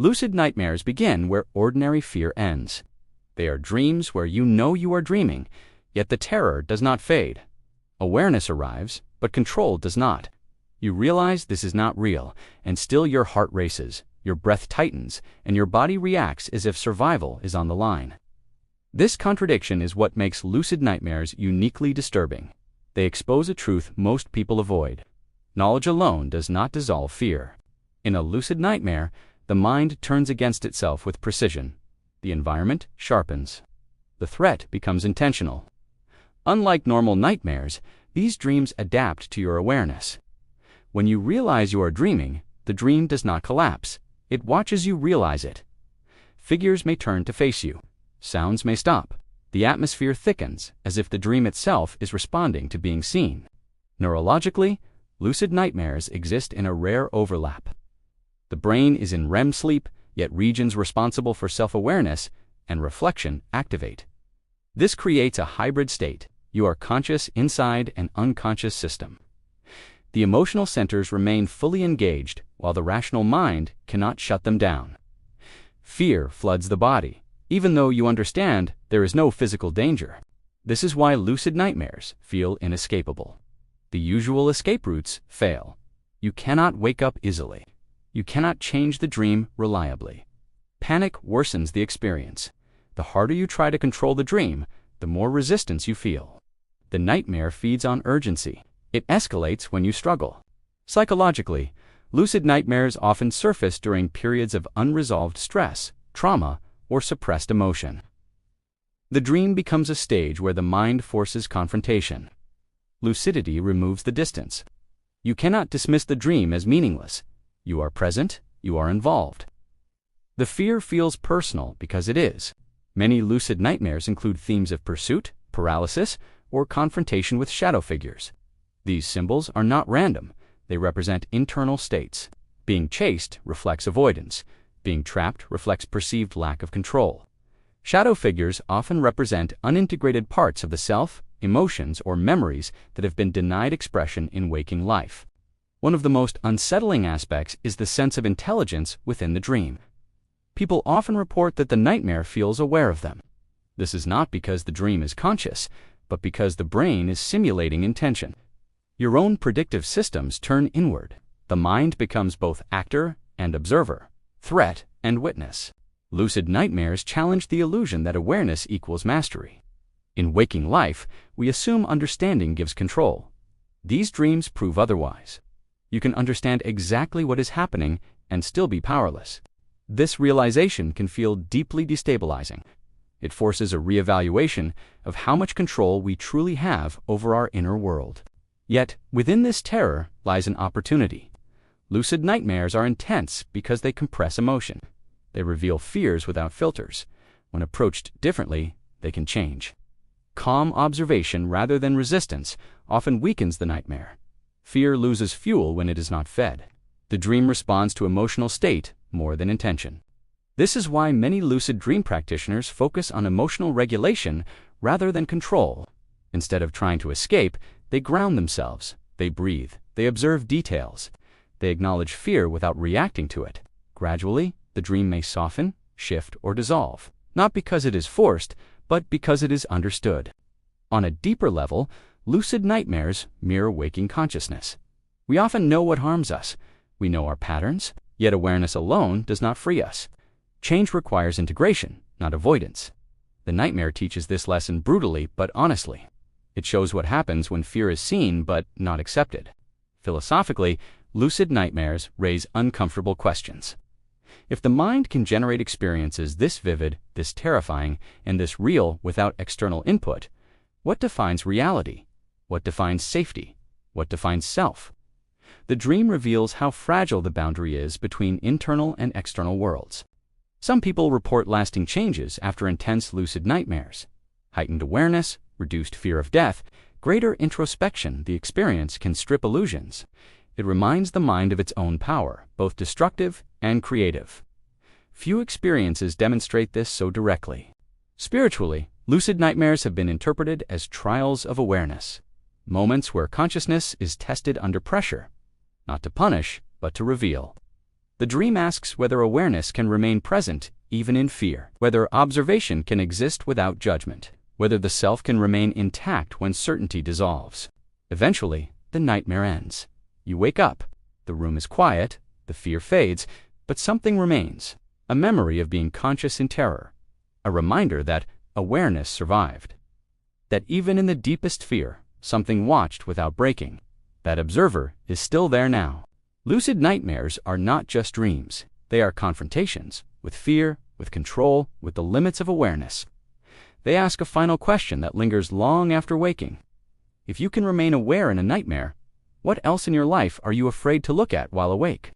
Lucid nightmares begin where ordinary fear ends. They are dreams where you know you are dreaming, yet the terror does not fade. Awareness arrives, but control does not. You realize this is not real, and still your heart races, your breath tightens, and your body reacts as if survival is on the line. This contradiction is what makes lucid nightmares uniquely disturbing. They expose a truth most people avoid. Knowledge alone does not dissolve fear. In a lucid nightmare, the mind turns against itself with precision. The environment sharpens. The threat becomes intentional. Unlike normal nightmares, these dreams adapt to your awareness. When you realize you are dreaming, the dream does not collapse. It watches you realize it. Figures may turn to face you. Sounds may stop. The atmosphere thickens, as if the dream itself is responding to being seen. Neurologically, lucid nightmares exist in a rare overlap. The brain is in REM sleep, yet regions responsible for self-awareness and reflection activate. This creates a hybrid state. You are conscious inside an unconscious system. The emotional centers remain fully engaged, while the rational mind cannot shut them down. Fear floods the body, even though you understand there is no physical danger. This is why lucid nightmares feel inescapable. The usual escape routes fail. You cannot wake up easily. You cannot change the dream reliably. Panic worsens the experience. The harder you try to control the dream, the more resistance you feel. The nightmare feeds on urgency. It escalates when you struggle. Psychologically, lucid nightmares often surface during periods of unresolved stress, trauma, or suppressed emotion. The dream becomes a stage where the mind forces confrontation. Lucidity removes the distance. You cannot dismiss the dream as meaningless. You are present, you are involved. The fear feels personal because it is. Many lucid nightmares include themes of pursuit, paralysis, or confrontation with shadow figures. These symbols are not random. They represent internal states. Being chased reflects avoidance. Being trapped reflects perceived lack of control. Shadow figures often represent unintegrated parts of the self, emotions, or memories that have been denied expression in waking life. One of the most unsettling aspects is the sense of intelligence within the dream. People often report that the nightmare feels aware of them. This is not because the dream is conscious, but because the brain is simulating intention. Your own predictive systems turn inward. The mind becomes both actor and observer, threat and witness. Lucid nightmares challenge the illusion that awareness equals mastery. In waking life, we assume understanding gives control. These dreams prove otherwise. You can understand exactly what is happening and still be powerless. This realization can feel deeply destabilizing. It forces a reevaluation of how much control we truly have over our inner world. Yet, within this terror lies an opportunity. Lucid nightmares are intense because they compress emotion. They reveal fears without filters. When approached differently, they can change. Calm observation rather than resistance often weakens the nightmare. Fear loses fuel when it is not fed. The dream responds to emotional state more than intention. This is why many lucid dream practitioners focus on emotional regulation rather than control. Instead of trying to escape, they ground themselves, they breathe, they observe details. They acknowledge fear without reacting to it. Gradually, the dream may soften, shift, or dissolve, not because it is forced, but because it is understood. On a deeper level, lucid nightmares mirror waking consciousness. We often know what harms us. We know our patterns, yet awareness alone does not free us. Change requires integration, not avoidance. The nightmare teaches this lesson brutally but honestly. It shows what happens when fear is seen but not accepted. Philosophically, lucid nightmares raise uncomfortable questions. If the mind can generate experiences this vivid, this terrifying, and this real without external input, what defines reality? What defines safety? What defines self? The dream reveals how fragile the boundary is between internal and external worlds. Some people report lasting changes after intense lucid nightmares. Heightened awareness, reduced fear of death, greater introspection. The experience can strip illusions. It reminds the mind of its own power, both destructive and creative. Few experiences demonstrate this so directly. Spiritually, lucid nightmares have been interpreted as trials of awareness, moments where consciousness is tested under pressure, not to punish, but to reveal. The dream asks whether awareness can remain present even in fear, whether observation can exist without judgment, whether the self can remain intact when certainty dissolves. Eventually, the nightmare ends. You wake up. The room is quiet, the fear fades, but something remains, a memory of being conscious in terror, a reminder that awareness survived, that even in the deepest fear, something watched without breaking. That observer is still there now. Lucid nightmares are not just dreams. They are confrontations with fear, with control, with the limits of awareness. They ask a final question that lingers long after waking. If you can remain aware in a nightmare, what else in your life are you afraid to look at while awake?